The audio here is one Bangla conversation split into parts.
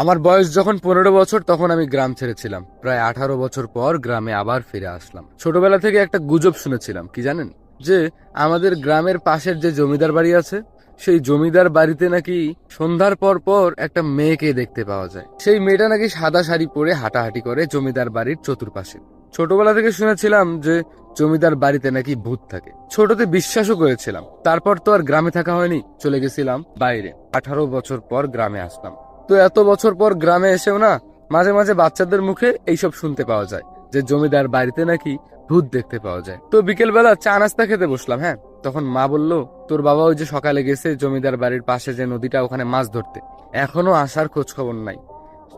আমার বয়স যখন 15 বছর তখন আমি গ্রাম ছেড়েছিলাম। প্রায় 18 বছর পর গ্রামে আবার ফিরে আসলাম। ছোটবেলা থেকে একটা গুজব শুনেছিলাম, কি জানেন? যে আমাদের গ্রামের পাশের যে জমিদার বাড়ি আছে, সেই জমিদার বাড়িতে নাকি সন্ধ্যার পর পর একটা মেয়েকে দেখতে পাওয়া যায়। সেই মেয়েটা নাকি সাদা শাড়ি পরে হাঁটাহাঁটি করে জমিদার বাড়ির চতুর্পাশে। ছোটবেলা থেকে শুনেছিলাম যে জমিদার বাড়িতে নাকি ভূত থাকে। ছোটতে বিশ্বাসও করেছিলাম। তারপর তো আর গ্রামে থাকা হয়নি, চলে গেছিলাম বাইরে। 18 বছর পর গ্রামে আসলাম। তো এত বছর পর গ্রামে এসেও না মাঝে মাঝে বাচ্চাদের মুখে এইসব শুনতে পাওয়া যায় যে জমিদার বাড়িতে নাকি ভূত দেখতে পাওয়া যায়। তো বিকেল বেলা চা নাস্তা খেতে বসলাম। হ্যাঁ, তখন মা বলল, তোর বাবা ওই যে সকালে গেছে জমিদার বাড়ির পাশে যে নদীটা, ওখানে মাছ ধরতে, এখনো আসার খোঁজ খবর নাই।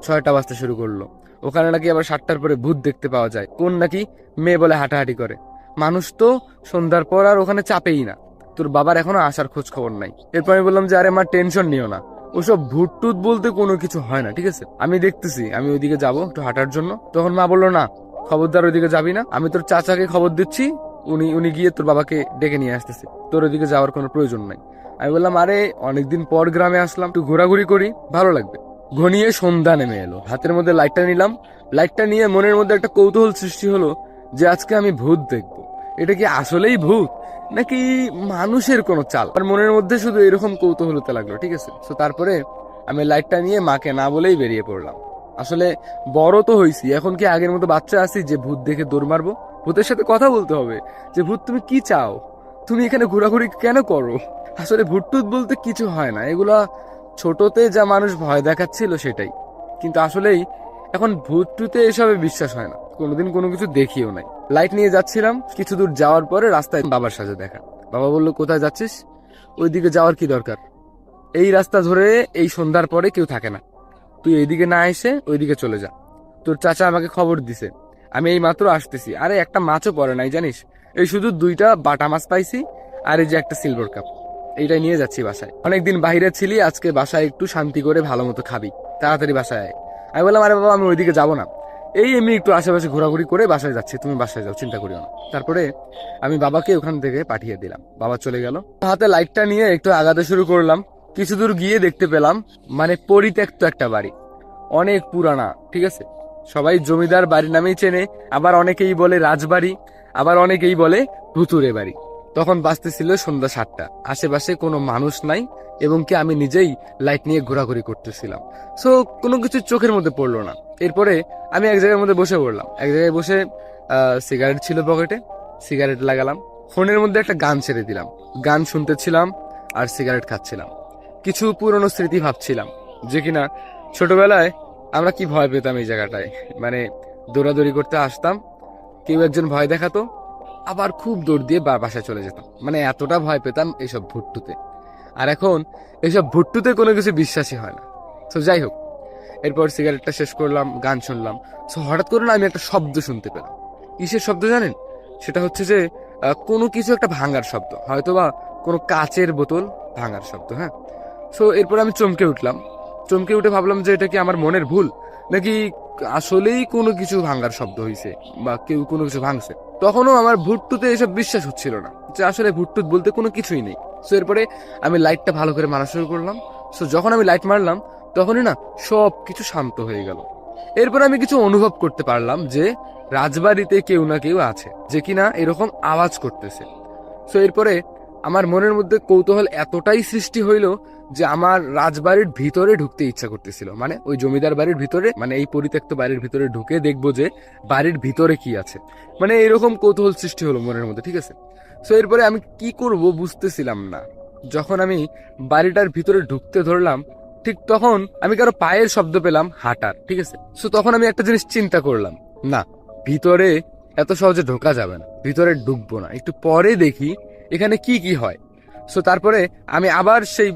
6টা বাজতে শুরু করলো। ওখানে নাকি আবার 7টার পরে ভূত দেখতে পাওয়া যায়। কোন নাকি মেয়ে বলে হাঁটাহাঁটি করে। মানুষ তো সন্ধ্যার পর আর ওখানে চাপেই না। তোর বাবার এখনো আসার খোঁজ খবর নাই। এরপর আমি বললাম যে আরে মা, টেনশন নিও না, ওসব ভূত টুত বলতে কোনো কিছু হয় না, ঠিক আছে? আমি দেখতেছি, আমি ওইদিকে যাবো একটু হাঁটার জন্য। তখন মা বললো, না খবরদার ওইদিকে যাবি না, আমি তোর চাচাকে খবর দিচ্ছি, উনি উনি গিয়ে তোর বাবাকে ডেকে নিয়ে আসতেছে, তোর ওইদিকে যাওয়ার কোনো প্রয়োজন নাই। আমি বললাম, আরে অনেকদিন পর গ্রামে আসলাম, একটু ঘোরাঘুরি করি, ভালো লাগবে। ঘনিয়ে সন্ধ্যা নেমে এলো। হাতের মধ্যে লাইটটা নিলাম। লাইটটা নিয়ে মনের মধ্যে একটা কৌতূহল সৃষ্টি হলো যে আজকে আমি ভূত দেখবো। এটা কি আসলেই ভূত নাকি মানুষের কোনো চাল? আর মনের মধ্যে শুধু এরকম কৌতূহল হতে লাগলো, ঠিক আছে? তো তারপরে আমি লাইটটা নিয়ে মাকে না বলেই বেরিয়ে পড়লাম। আসলে বড় তো হইছি, এখন কি আগের মতো বাচ্চা আছি যে ভূত দেখে দৌড় মারবো? ভূতের সাথে কথা বলতে হবে যে ভূত তুমি কি চাও, তুমি এখানে ঘোরাঘুরি কেন করো? আসলে ভূত টুত বলতে কিছু হয় না, এগুলা ছোটতে যা মানুষ ভয় দেখাচ্ছিল সেটাই। কিন্তু আসলেই এখন ভূত টুতে এসবে বিশ্বাস হয় না, কোনোদিন কোনো কিছু দেখিও নাই। লাইট নিয়ে যাচ্ছিলাম, কিছু দূর যাওয়ার পরে রাস্তায় বাবার সাথে দেখা। বাবা বললো, কোথায় যাচ্ছিস? ওইদিকে যাওয়ার কি দরকার? এই রাস্তা ধরে এই সন্ধ্যার পরে কেউ থাকে না, তুই এইদিকে না এসে ওইদিকে চলে যা। তোর চাচা আমাকে খবর দিছে, আমি এই মাত্র আসতেছি। আরে একটা মাছও পড়ে নাই জানিস, এই শুধু 2টা বাটা মাছ পাইছি, আর এই যে একটা সিলভার কাপ, এইটাই নিয়ে যাচ্ছি বাসায়। অনেকদিন বাইরে ছিলি, আজকে বাসায় একটু শান্তি করে ভালো মতো খাবি, তাড়াতাড়ি বাসায় আয়। আমি বললাম, আরে বাবা, আমি ওইদিকে যাবো না, এই এমনি একটু আশেপাশে ঘোরাঘুরি করে বাসায় যাচ্ছি, তুমি বাসায় যাও, চিন্তা করিও না। তারপরে আমি বাবাকে ওখান থেকে পাঠিয়ে দিলাম, বাবা চলে গেল। হাতে লাইটটা নিয়ে একটু আগাতে শুরু করলাম। কিছু দূর গিয়ে দেখতে পেলাম মানে পরিত্যক্ত একটা বাড়ি, অনেক পুরানা, ঠিক আছে? সবাই জমিদার বাড়ি নামেই চেনে, আবার অনেকেই বলে রাজবাড়ি, আবার অনেকেই বলে ভুতুরে বাড়ি। তখন বাজতেছিল সন্ধ্যা 7টা, আশেপাশে কোনো মানুষ নাই, এবং কি আমি নিজেই লাইট নিয়ে ঘোরাঘুরি করতেছিলাম। সো কোনো কিছু চোখের মধ্যে পড়লো না। এরপরে আমি এক জায়গার মধ্যে বসে পড়লাম। এক জায়গায় বসে সিগারেট ছিল পকেটে, সিগারেট লাগালাম। ফোনের মধ্যে একটা গান ছেড়ে দিলাম, গান শুনতেছিলাম আর সিগারেট খাচ্ছিলাম। কিছু পুরনো স্মৃতি ভাবছিলাম যে কিনা ছোটবেলায় আমরা কি ভয় পেতাম এই জায়গাটায়। মানে দৌড়াদৌড়ি করতে আসতাম, কেউ একজন ভয় দেখাতো, আবার খুব দৌড় দিয়ে বাসায় চলে যেতাম। মানে এতটা ভয় পেতাম এইসব ভুট্টুতে। আর এখন এইসব ভুট্টুতে কোনো কিছু বিশ্বাসই হয় না। তো যাই হোক, এরপর সিগারেটটা শেষ করলাম, গান শুনলাম। সো হঠাৎ করে না আমি একটা শব্দ শুনতে পেলাম। কিসের শব্দ জানেন? সেটা হচ্ছে যে কোনো কিছু একটা ভাঙার শব্দ, হয়তোবা কোনো কাচের বোতল ভাঙার শব্দ। হ্যাঁ, সো এরপর আমি চমকে উঠলাম। চমকে উঠে ভাবলাম যে এটা কি আমার মনের ভুল, নাকি আসলেই কোনো কিছু ভাঙার শব্দ হয়েছে বা কেউ কোনো কিছু ভাঙছে। তখনও আমার ভুট্টুতে এসব বিশ্বাস হচ্ছিল না যে আসলে ভুট্টুত বলতে কোনো কিছুই নেই। সো এরপরে আমি লাইটটা ভালো করে মারা শুরু করলাম। সো যখন আমি লাইট মারলাম তখনই না সব কিছু শান্ত হয়ে গেল। এরপর আমি কিছু অনুভব করতে পারলাম যে রাজবাড়িতে কেউ না কেউ আছে যে কিনা এরকম আওয়াজ করতেছে। সো এরপরে আমার মনের মধ্যে কৌতূহল এতটাই সৃষ্টি হইল যে আমার রাজবাড়ির ভিতরে ঢুকতে ইচ্ছা করতেছিল। মানে ওই জমিদার বাড়ির ভিতরে, মানে এই পরিত্যক্ত বাড়ির ভিতরে ঢুকে দেখবো যে বাড়ির ভিতরে কি আছে। মানে এরকম কৌতূহল সৃষ্টি হলো মনের মধ্যে, ঠিক আছে? সো এরপরে আমি কি করব বুঝতেছিলাম না। যখন আমি বাড়িটার ভিতরে ঢুকতে ধরলাম, ঠিক তখন আমি কারো পায়ের শব্দ পেলাম হাঁটার, ঠিক আছে? সো তখন আমি একটা জিনিস চিন্তা করলাম, না, ভিতরে এত সহজে ঢোকা যাবে না, ভিতরে ঢুকবো না, একটু পরে দেখি এখানে কি কি হয়। সো তারপরে আমি আবার সেই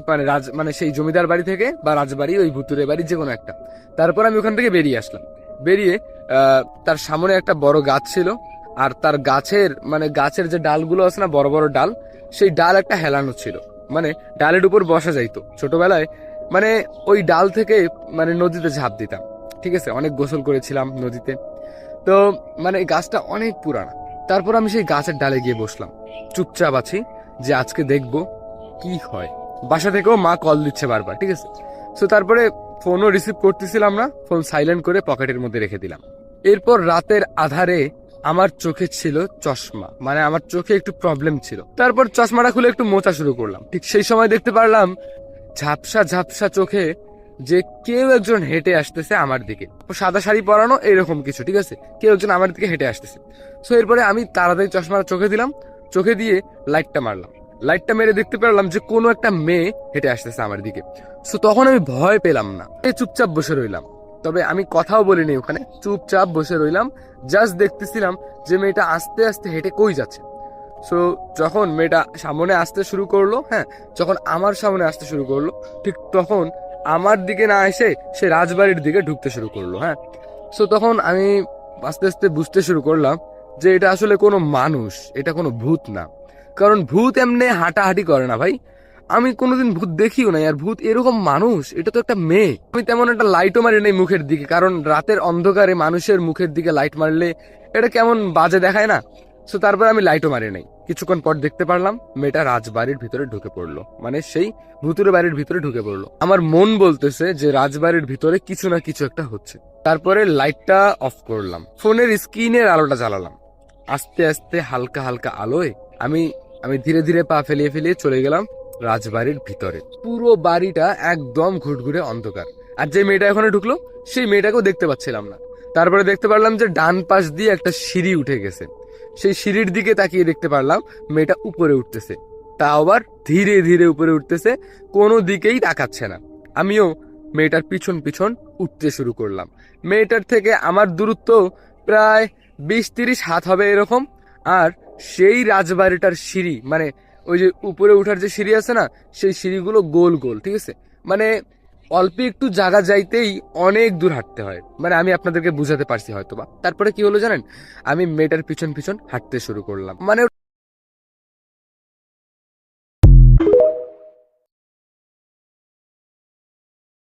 মানে সেই জমিদার বাড়ি থেকে বা রাজবাড়ি, ওই ভুতুরে বাড়ি, যে কোনো একটা। তারপর আমি ওখান থেকে বেরিয়ে আসলাম। বেরিয়ে তার সামনে একটা বড় গাছ ছিল, আর তার গাছের যে ডালগুলো আছে না, বড় বড় ডাল, সেই ডাল একটা হেলানো ছিল। মানে ডালের উপর বসা যাইতো ছোটবেলায়। মানে ওই ডাল থেকে মানে নদীতে ঝাঁপ দিতাম, ঠিক আছে? অনেক গোসল করেছিলাম নদীতে। তো মানে গাছটা অনেক পুরানা। তারপর আমি সেই গাছের ডালে গিয়ে বসলাম, চুপচাপ আছি যে আজকে দেখবো কি হয়। বাসা থেকেও মা কল দিচ্ছে বারবার, ঠিক আছে? সো তারপরে ফোনও রিসিভ করতেছিলাম না, ফোন সাইলেন্ট করে পকেটের মধ্যে রেখে দিলাম। এরপর রাতের আধারে আমার চোখে ছিল চশমা, মানে আমার চোখে একটু প্রবলেম ছিল। তারপর চশমাটা খুলে একটু মোছা শুরু করলাম। ঠিক সেই সময় দেখতে পারলাম ঝাপসা ঝাপসা চোখে যে কেউ একজন হেঁটে আসতেছে আমার দিকে। সাদা শাড়ি পরানো এরকম কিছু, ঠিক আছে, কেউ একজন আমার দিকে হেঁটে আসতেছে। সো এরপরে আমি তাড়াতাড়ি চশমাটা চোখে দিলাম, চোখে দিয়ে লাইটটা মারলাম। লাইটটা মেরে দেখতে পেলাম যে কোনো একটা মেয়ে হেঁটে আসতেছে আমার দিকে। সো তখন আমি ভয় পেলাম না, চুপচাপ বসে রইলাম। তবে আমি কথাও বলিনি, ওখানে চুপচাপ বসে রইলাম, জাস্ট দেখতেছিলাম যে মেয়েটা আস্তে আস্তে হেঁটে কই যাচ্ছে। সো যখন মেয়েটা সামনে আসতে শুরু করলো, হ্যাঁ, যখন আমার সামনে আসতে শুরু করলো, ঠিক তখন আমার দিকে না এসে সে রাজবাড়ির দিকে ঢুকতে শুরু করলো। হ্যাঁ, সো তখন আমি আস্তে আস্তে বুঝতে শুরু করলাম যে এটা আসলে কোনো মানুষ, এটা কোনো ভূত না। কারণ ভূত এমনি হাঁটাহাঁটি করে না ভাই, আমি কোনোদিন ভূত দেখিও নাই। আর ভূত এরকম মানুষ, এটা তো একটা মেয়ে। আমি তেমন একটা লাইটও মারি নাই মুখের দিকে, কারণ রাতের অন্ধকারে মানুষের মুখের দিকে লাইট মারলে এটা কেমন বাজে দেখায় না। সো তারপর আমি লাইটও মারি নাই। কিছুক্ষণ পর দেখতে পারলাম মেয়েটা রাজবাড়ির ভিতরে ঢুকে পড়লো, মানে সেই ভূতের বাড়ির ভিতরে ঢুকে পড়লো। আমার মন বলতেছে যে রাজবাড়ির ভিতরে কিছু না কিছু একটা হচ্ছে। তারপরে লাইটটা অফ করলাম, ফোনের স্ক্রিনের আলোটা জ্বালালাম। আস্তে আস্তে হালকা হালকা আলোয় আমি আমি ধীরে ধীরে পা ফেলিয়ে ফেলিয়ে চলে গেলাম রাজবাড়ির ভিতরে। পুরো বাড়িটা একদম ঘুটঘুটে অন্ধকার। আর যে মেয়েটা এখানে ঢুকলো সেই মেয়েটাকেও দেখতে পাচ্ছিলাম না। তারপরে দেখতে পারলাম যে ডান পাশ দিয়ে একটা সিঁড়ি উঠে গেছে। সেই সিঁড়ির দিকে তাকিয়ে দেখতে পারলাম মেয়েটা উপরে উঠতেছে, তা আবার ধীরে ধীরে উপরে উঠতেছে, কোনো দিকেই তাকাচ্ছে না। আমিও মেয়েটার পিছন পিছন উঠতে শুরু করলাম। মেয়েটার থেকে আমার দূরত্ব প্রায় 20-30 হাত হবে এরকম। আর সেই রাজবাড়িটার সিঁড়ি, মানে ওই যে উপরে উঠার যে সিঁড়ি আছে না, সেই সিঁড়িগুলো গোল গোল, ঠিক আছে, মানে অল্প একটু জায়গা যাইতেই অনেক দূর হাঁটতে হয়। মানে আমি আপনাদেরকে বুঝাতে পারছি হয়তোবা। তারপরে কি হলো জানেন, আমি মেয়েটার পিছন পিছন হাঁটতে শুরু করলাম। মানে